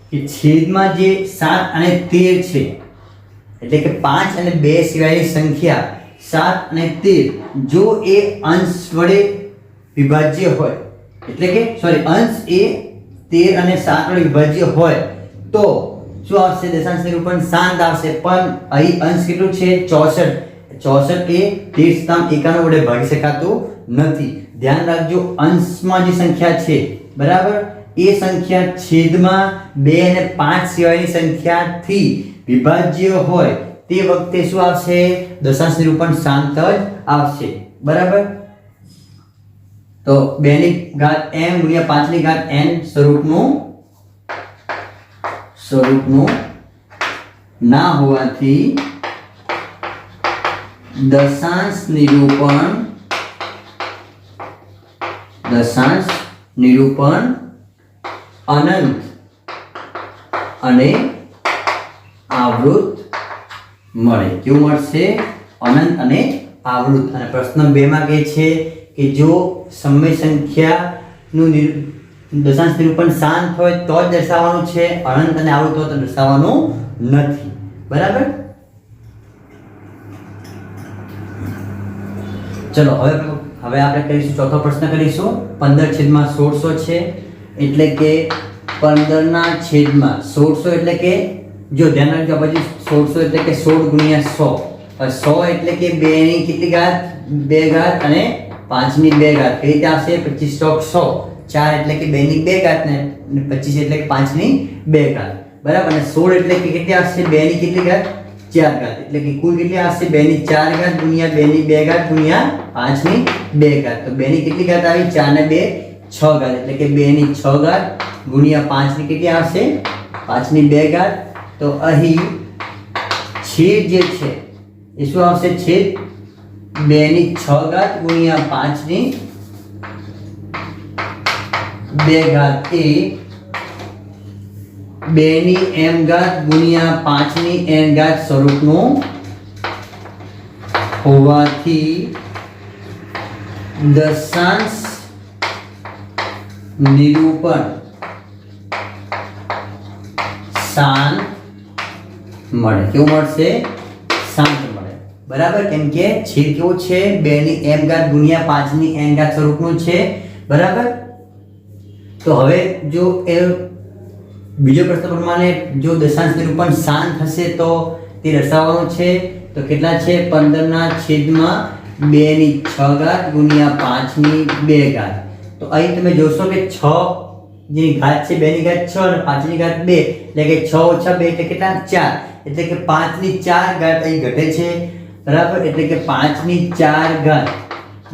કે છેદમાં જે 7 અને 13 છે એટલે કે 5 અને 2 સિવાયની સંખ્યા 7 અને 13 જો એ અંશ વડે વિભાજ્ય હોય એટલે કે અંશ એ 13 અને 7 વડે વિભાજ્ય હોય તો શું આવશે? દશાંશ નિરૂપણ શાંત આવશે। પણ અહીં અંશ કેટલું છે? 64 એ 13 વડે ભાગી શકાતું નથી। ધ્યાન રાખજો અંશમાં જે સંખ્યા છે બરાબર એ સંખ્યા છેદમાં 2 અને 5 સિવાયની સંખ્યાથી વિભાજ્ય હોય તે વખતે શું આવશે? દશાંશ નિરૂપણ શાંત જ આવશે, બરાબર। તો 2 ની ઘાત m ગુણ્યા 5 ની ઘાત n સ્વરૂપનું ના હોવાથી દશાંશ નિરૂપણ અનંત અને આવૃત મળે। કેવું મળશે? અનંત અને આવૃત। અને પ્રશ્ન 2 માં કહે છે કે જો સમય સંખ્યાનું દશાંશ નિરૂપણ શાંત હોય તો જ દર્શાવવાનું છે, અનંત અને આવૃત હોય તો દર્શાવવાનું નથી, બરાબર। ચલો હવે આપણે કરીશું ચોથો પ્રશ્ન કરીશું। 15/1600 છે એટલે કે 15/1600 એટલે કે જો ધ્યાન રાખજો પછી 1600 એટલે કે 16 ગુણ્યા 100 100 એટલે કે 2 ની કેટલી ઘાત? 2 ઘાત અને 5 ની 2 ઘાત કઈ રીતે આવશે? 25 ચોક 100 4 એટલે કે 2 ની 2 ઘાત ને 25 એટલે કે 5 ની 2 ઘાત, બરાબર। અને 16 એટલે કે કેટલી આવશે? 2 ની કેટલી ઘાત? 4 ઘાત એટલે કે કુલ કેટલી આવશે? 2 ની 4 ઘાત ગુણ્યા 2 ની 2 ઘાત ગુણ્યા 5 ની 2 ઘાત। તો 2 ની કેટલી ઘાત આવી? 4 ને 2 6 ઘાત એટલે કે 2 ની 6 ઘાત ગુણ્યા 5 ની કેટલી આવશે? 5 ની 2 ઘાત। તો અહીં છેદ જે છે એ શું આવશે? છેદ 2 ની 6 ઘાત ગુણ્યા 5 ની 2 ઘાત એ 2 ની m ઘાત ગુણ્યા 5 ની n ઘાત સ્વરૂપનું હોવાથી દશાંશ નિરૂપણ શાંત મળે. કેવું મળશે? શાંત મળે. બરાબર, કેમ કે છેદ કેવો છે? 2 ની m ઘાત ગુણ્યા 5 ની n ઘાત સ્વરૂપનું છે. બરાબર, તો હવે જો એ બીજો પ્રશ્ન પ્રમાણે જો દશાંશ નિરૂપણ શાંત હશે તો તે દર્શાવવાનું છે. તો કેટલા છે? 15 ના છેદમાં 2 ની 6 ઘાત ગુણ્યા 5 ની 2 ઘાત. તો અહીં તમે જોશો કે 6 જેની ઘાત છે 2 ની ઘાત 6 અને 5 ની ઘાત 2 એટલે કે 6 ઓછા 2 એટલે કેટલા? 4. એટલે કે 5 ની 4 ઘાત અહીં ઘટે છે. બરાબર, એટલે કે 5 ની 4 ઘાત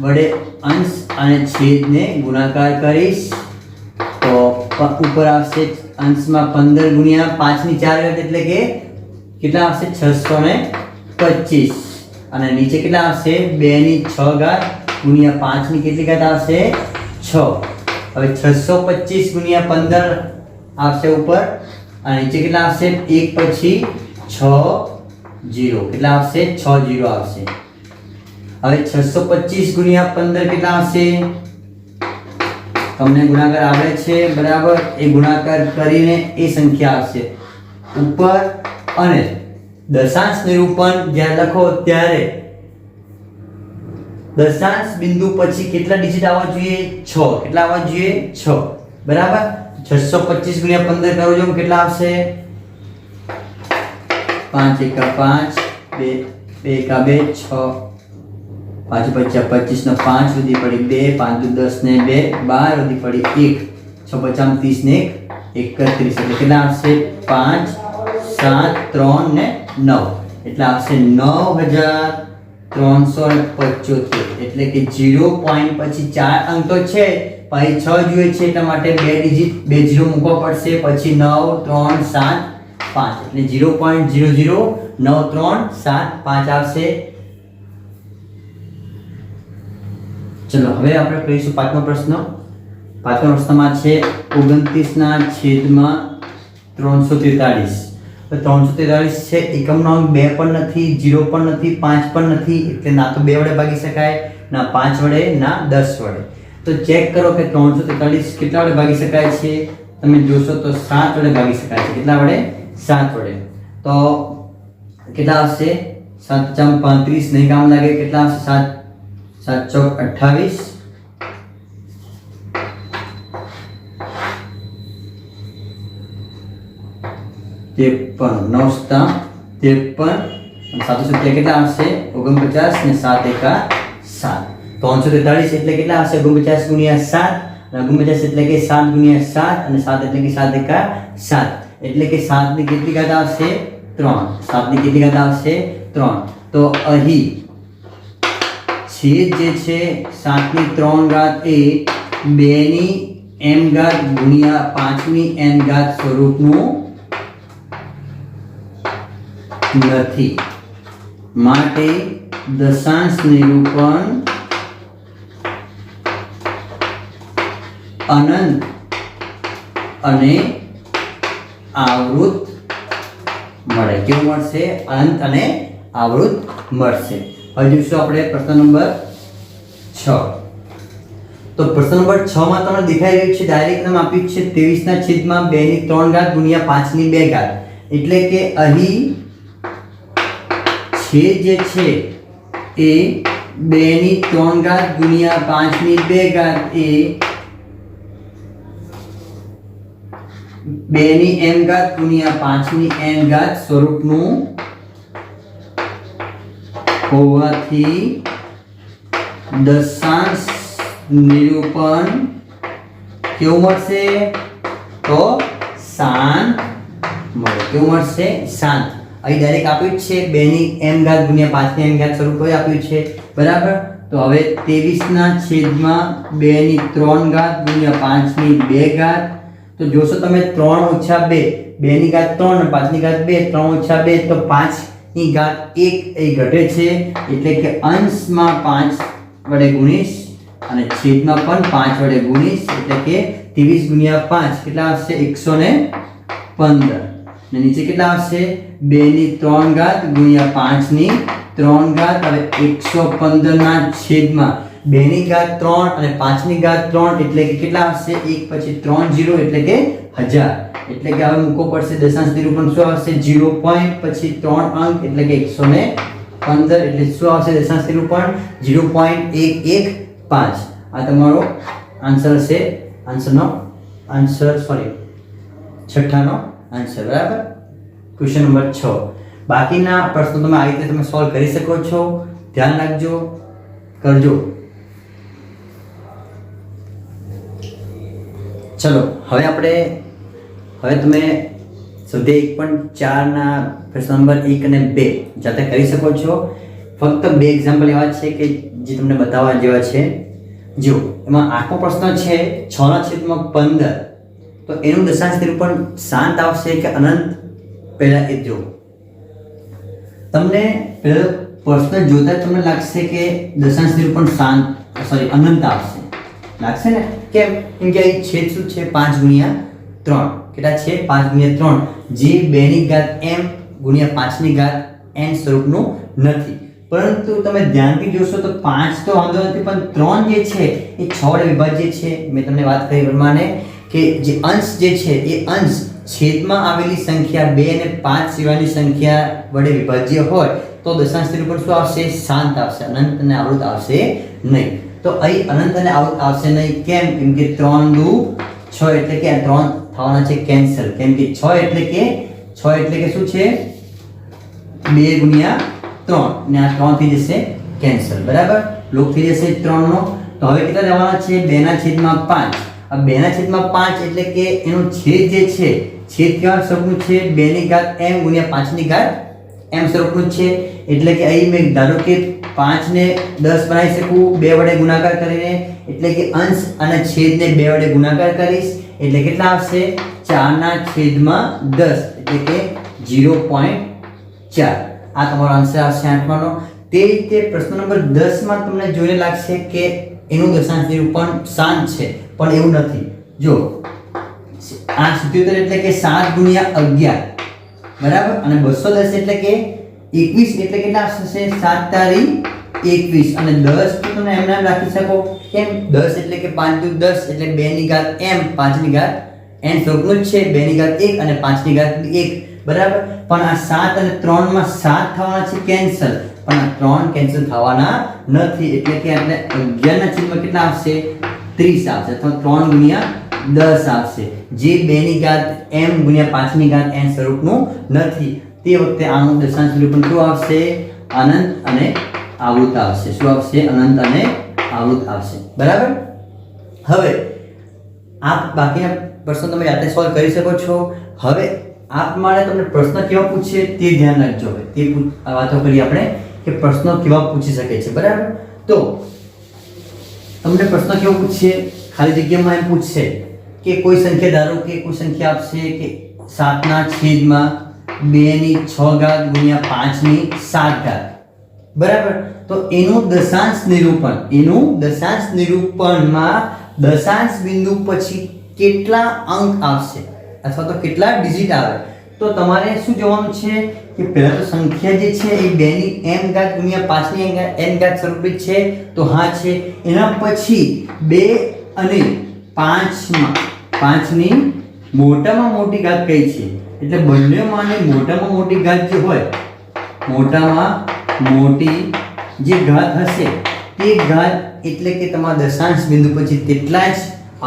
વડે અંશ અને છેદને ગુણાકાર કરીશ તો ઉપર આવશે અંશમાં 15 ગુણ્યા 5 ની 4 ઘાત એટલે કે કેટલા આવશે? 625. અને નીચે કેટલા આવશે? 2 ની 6 ઘાત ગુણ્યા 5 ની કેટલી ઘાત આવશે? 6. હવે 625 ગુણ્યા 15 આવશે ઉપર અને નીચે કેટલા આવશે? 1 પછી 6 0. કેટલા આવશે? 6 0 આવશે. હવે 625 ગુણ્યા 15 કેટલા આવશે? તમને ગુણાકાર આવડે છે. બરાબર, એ ગુણાકાર કરીને એ સંખ્યા આવશે ઉપર. અને દશાંશ નિરૂપણ જ્યારે લખો ત્યારે દશાંશ બિંદુ પછી કેટલા ડિજિટ આવવા જોઈએ? 6. કેટલા આવવા જોઈએ? 6. બરાબર, 625 ગુણ્યા 15 કરો જો કેટલા આવશે? 5 એકા 5, 2 એકા 2, 6, 5 પચ્ચા 25 નો 5 વધી પડી 2, 5 દુ 10 ને 2, 12 વધી પડી 1, 6 પચાસ 30 ને 31. એટલે કેટલા આવશે? 5, 7, 3 ને 9. એટલે આવશે 9375. એટલે કે 0 પોઈન્ટ પછી 4 અંક તો છે, પછી 6 જોઈએ છે એટલા માટે 2 ડિજિટ 2 0 મૂકવા પડશે. પછી 9, 3, 7, 5 એટલે 0.009375 આવશે. ચલો હવે આપણે કરીશું પાંચમો પ્રશ્ન. પાંચમા પ્રશ્નમાં છે 29 ના છેદમાં 343. તો 343 છે, એકમનો અંક 2 પણ નથી, 0 પણ નથી, 5 પણ નથી. એટલે ના તો 2 વડે ભાગી શકાય, ના 5 વડે, ના 10 વડે. તો ચેક કરો કે 343 કેટલા વડે ભાગી શકાય છે? તમે જોશો તો 7 વડે ભાગી શકાય છે. કેટલા વડે? 7 વડે. તો કેટલા આવશે? 7 × 35 નહીં કામ લાગે. કેટલા આવશે? 7 × 28. 53 9 53 7 કેટલા આવશે? 49 ને 7 એકા 7. 343 એટલે કેટલા આવશે? 49 ગુણ્યા 7 અને 49 એટલે કે 7 ગુણ્યા 7 અને 7 એટલે કે 7 એકા 7. એટલે કે 7 ની કેટલી ઘાત આવશે? 3. 7 ની કેટલી ઘાત આવશે? 3. તો અહીં છેદ જે છે 7 ની 3 ઘાત એ 2 ની m ઘાત ગુણ્યા 5 ની n ઘાત સ્વરૂપનું નથી. માટે દશાંશ નિરૂપણ અનંત અને આવૃત મળે. કેવું મળશે? અનંત અને આવૃત મળશે. હવે જોઈશું આપણે પ્રશ્ન નંબર 6. તો પ્રશ્ન નંબર 6 માં તમને દેખાઈ રહ્યું છે ડાયરેક્ટ નામ આપ્યું છે 23 ના છેદમાં 2 ની 3 ઘાત ગુણ્યા 5 ની 2 ઘાત. એટલે કે અહીં છેદ જે છે એ 2 ની 3 ઘાત ગુણ્યા 5 ની 2 ઘાત એ 2 ની m ઘાત ગુણ્યા 5 ની n ઘાત સ્વરૂપનું હોવાથી દશાંશ નિરૂપણ કેવું મળશે? તો શાંત મળે. કેવું મળશે? શાંત. અહીં ડાયરેક્ટ આપ્યું છે 2 ની m ઘાત ગુણ્યા 5 ની n ઘાત સ્વરૂપ આપ્યું છે. બરાબર, તો હવે 23 ના છેદમાં 2 ની 3 ઘાત ગુણ્યા 5 ની 2 ઘાત. તો જોશો તમે 3 ઓછા 2, 2 ની ઘાત 3 અને 5 ની ઘાત 2, 3 ઓછા 2 તો 5 ની ઘાત 1 એ ઘટે છે. એટલે કે અંશમાં 5 વડે ગુણીશ અને છેદમાં પણ 5 વડે ગુણીશ. એટલે કે 23 ગુણ્યા 5 કેટલા આવશે? 115. 15 ને નીચે કેટલા આવશે 2 ની 3 ઘાત ગુણ્યા 5 ની 3 ઘાત. હવે 115 ના છેદમાં 2 ની ઘાત 3 અને 5 ની ઘાત 3 એટલે કે કેટલા આવશે 1 પછી 3 0 એટલે કે 1000. એટલે કે હવે મૂકવો પડશે દશાંશ નિરૂપણ શું આવશે 0 પોઈન્ટ પછી 3 અંક એટલે કે 115 એટલે શું આવશે દશાંશ નિરૂપણ 0.115. આ તમારો આન્સર છે. છઠ્ઠાનો આન્સર. બરાબર. Question number 6. બાકીના પ્રશ્નો તમે આ રીતે તમે સોલ્વ કરી શકો છો. ધ્યાન રાખજો, કરજો. ચલો હવે તમે સ્વાધ્યાય 1.4 ના પ્રશ્ન નંબર 1 અને 2 જાતે કરી શકો છો. ફક્ત બે એક્ઝામ્પલ એવા છે કે જે તમને બતાવવા જેવા છે. જો એમાં આઠમો પ્રશ્ન છે 6/15, તો એનું દશાંશ નિરૂપણ શાંત આવશે કે અનંત, પહેલા એ જો. તમને પહેલો પ્રશ્ન જોતા તમને લાગશે કે દશાંશ નિરૂપણ અનંત આવશે, લાગશે ને? કેમ કે અહીં છેદ શું છે 5/3. કેટલા છે 5/3, જે 2 ની ઘાત m ગુણ્યા 5 ની ઘાત n સ્વરૂપનું નથી. પરંતુ તમે ધ્યાનથી જોશો તો 5 તો વાંધો નથી, પણ 3 જે છે એ 6 વડે વિભાજ્ય છે. મેં તમને વાત કરી પ્રમાણે કે જે અંશ જે છે એ અંશ છેદમાં આવેલી સંખ્યા 2 અને 5 સિવાયની સંખ્યા વડે વિભાજ્ય હોય તો દશાંશ નિરૂપણ શું આવશે? શાંત આવશે, અનંત અને આવૃત આવશે નહીં. તો અહીં અનંત અને આવૃત આવશે નહીં. કેમ? કેમ કે 3 દુ 6 એટલે કે આ 3 થવાના છે કેન્સલ. કેમ કે 6 એટલે કે શું છે 2 ગુણ્યા 3 ને આ 3 થઈ જશે કેન્સલ. બરાબર. લોપ થઈ જશે 3 નો. તો હવે કેટલા લેવાના છે 2/5. આ 2/5 એટલે કે એનો છેદ જે છે, છેદ કેવા સ્વરૂપનું છે 2 ની ઘાત m ગુણ્યા 5 ની ઘાત m સ્વરૂપનું છે. એટલે કે અહીં મેં ધારો કે 5 ને 10 બનાવી શકું 2 વડે ગુણાકાર કરીને. એટલે કે અંશ અને છેદને 2 વડે ગુણાકાર કરીશ એટલે કેટલા આવશે 4/10 એટલે કે 0.4. આ તમારો આન્સર આવશે આઠમાનો. તે રીતે પ્રશ્ન નંબર 10 માં તમને જોઈને લાગશે કે એનું દશાંશ નિરૂપણ શાંત છે, પણ એવું નથી. જો 877 એટલે કે 7/11, બરાબર. અને 210 એટલે કે 21 એટલે કેટલા થશે 7×21. અને 10 તો તમે એમ નામ રાખી શકો. કેમ? 10 એટલે કે 5 × 10 એટલે 2 ની ઘાત m 5 ની ઘાત n સ્વરૂપનું જ છે. 2 ની ઘાત 1 અને 5 ની ઘાત 1, બરાબર. પણ આ 7 અને 3 માં 7 થવાના છે કેન્સલ, પણ આ 3 કેન્સલ થવાના નથી. એટલે કે આપણે 11 ના છેદમાં કેટલા આવશે 30 આવશે, અથવા 3 ગુણ્યા 10 આવશે, જે 2 ની ઘાત m ગુણ્યા 5 ની ઘાત n સ્વરૂપનું નથી. તે વખતે આનું દશાંશ નિરૂપણ શું આવશે? અનંત અને આવૃત આવશે. શું આવશે? અનંત અને આવૃત આવશે. બરાબર. હવે આપ બાકીના પ્રશ્નો તમે જાતે સોલ્વ કરી શકો છો. હવે આપ મારે તમને પ્રશ્ન કેવા પૂછે તે ધ્યાન રાખજો. હવે તે વાતો કરી આપણે કે પ્રશ્નો કેવા પૂછી શકે છે. બરાબર. તો તમને પ્રશ્ન કેવો પૂછશે? ખાલી જગ્યામાં એમ પૂછશે કે કોઈ સંખ્યા, ધારો કે કોઈ સંખ્યા આપશે કે 7/2 ગુણ્યા 5/7. બરાબર. તો એનું દશાંશ નિરૂપણમાં દશાંશ બિંદુ પછી કેટલા અંક આવશે અથવા તો કેટલા ડિજિટ આવે, તો તમારે શું જોવાનું છે કે પહેલા તો સંખ્યા જે છે એ 2 ની m ઘાત ગુણ્યા 5 ની n ઘાત સ્વરૂપિત છે, તો હા છે. એના પછી 2 અને 5 ની મોટામાં મોટી ઘાત કઈ છે? એટલે બંનેમાંની મોટામાં મોટી ઘાત જે હોય, મોટામાં મોટી જે ઘાત હશે તે ઘાત એટલે કે તમારા દશાંશ બિંદુ પછી તેટલા જ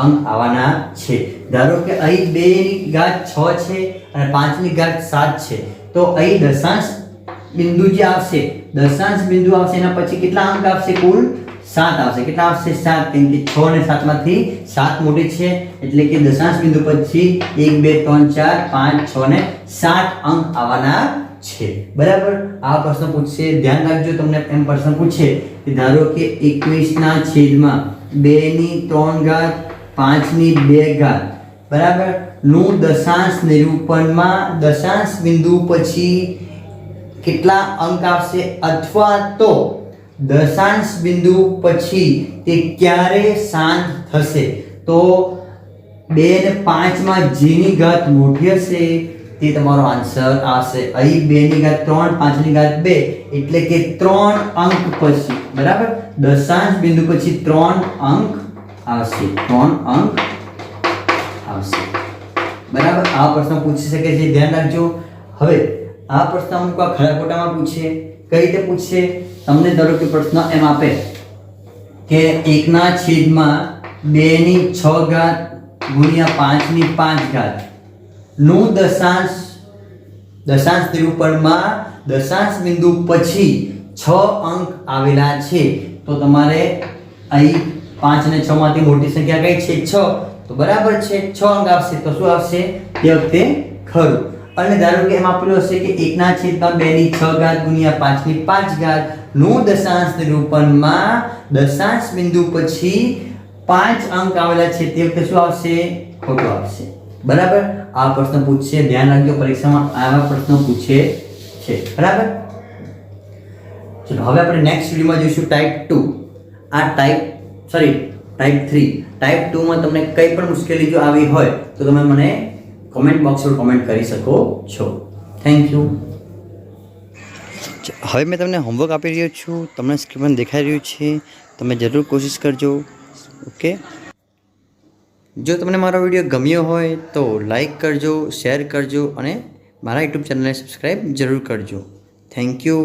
અંક આવવાના છે. ધારો કે અહીં 2 ની ઘાત 6 છે અને 5 ની ઘાત 7 છે, તો અહીં દશાંશ બિંદુ જે આવશે, એના પછી કેટલા અંક આવશે? કુલ 7 આવશે. કેટલા આવશે? 7. કેમ કે 6 અને 7 માંથી 7 મોટી છે, એટલે કે દશાંશ બિંદુ પછી 1 2 3 4 5 6 અને 7 અંક આવવાના છે. બરાબર. આ પ્રશ્ન પૂછશે, ધ્યાન રાખજો. તમને એમ પ્રશ્ન પૂછે કે ધારો કે 21/2 5/2, બરાબર, નું દશાંશ નિરૂપણમાં દશાંશ બિંદુ પછી કેટલા અંક આવશે, અથવા તો દશાંશ બિંદુ પછી તે ક્યારે શાંત થશે. તો 2 અને 5 માં જેની ઘાત મોટી હશે તે તમારો આન્સર આવશે. અહીં 2 ની ઘાત 3, 5 ની ઘાત 2 એટલે કે 3 અંક પછી, બરાબર, દશાંશ બિંદુ પછી 3 અંક આવશે, 3 અંક આવશે. બરાબર, આ પ્રશ્ન પૂછી શકે છે, ધ્યાન રાખજો. હવે આ પ્રશ્ન અમુક ખરા ખોટામાં પૂછે. કઈ રીતે પૂછે? તમને ધારો કે પ્રશ્ન એમ આપે કે 1/2 ગુણ્યા 5 નું દશાંશ નિરૂપણમાં દશાંશ બિંદુ પછી 6 અંક આવેલા છે. તો તમારે અહીં 5 અને 6 માંથી મોટી સંખ્યા કઈ છે? 6. તો બરાબર છે, 6 અંક આવશે. તો શું આવશે તે વખતે? ખરું. અને ધારો કે એમ આપેલું હશે કે 1/2 ગુણ્યા 5 નું દશાંશ નિરૂપણમાં દશાંશ બિંદુ પછી 5 અંક આવેલા છે. તે વખતે શું આવશે? ખોટું આવશે. બરાબર, આ પ્રશ્ન પૂછશે, ધ્યાન રાખજો, પરીક્ષામાં આવા પ્રશ્નો પૂછે છે. બરાબર, ચલો હવે આપણે નેક્સ્ટ વિડિયોમાં જોઈશું ટાઈપ 2. આ ટાઈપ 3. ટાઈપ 2 માં તમને કંઈ પણ મુશ્કેલી જો આવી હોય તો તમે મને કમેન્ટ બોક્સ પર કમેન્ટ કરી શકો છો. Thank you. હવે મેં તમને હોમવર્ક આપી રહ્યો છું, તમને સ્ક્રીન દેખાઈ રહ્યું છે, તમે જરૂર કોશિશ કરજો. ઓકે, જો તમને મારો વિડીયો ગમ્યો હોય તો લાઈક કરજો, શેર કરજો અને મારા યુટ્યુબ ચેનલને સબસ્ક્રાઈબ જરૂર કરજો. Thank you.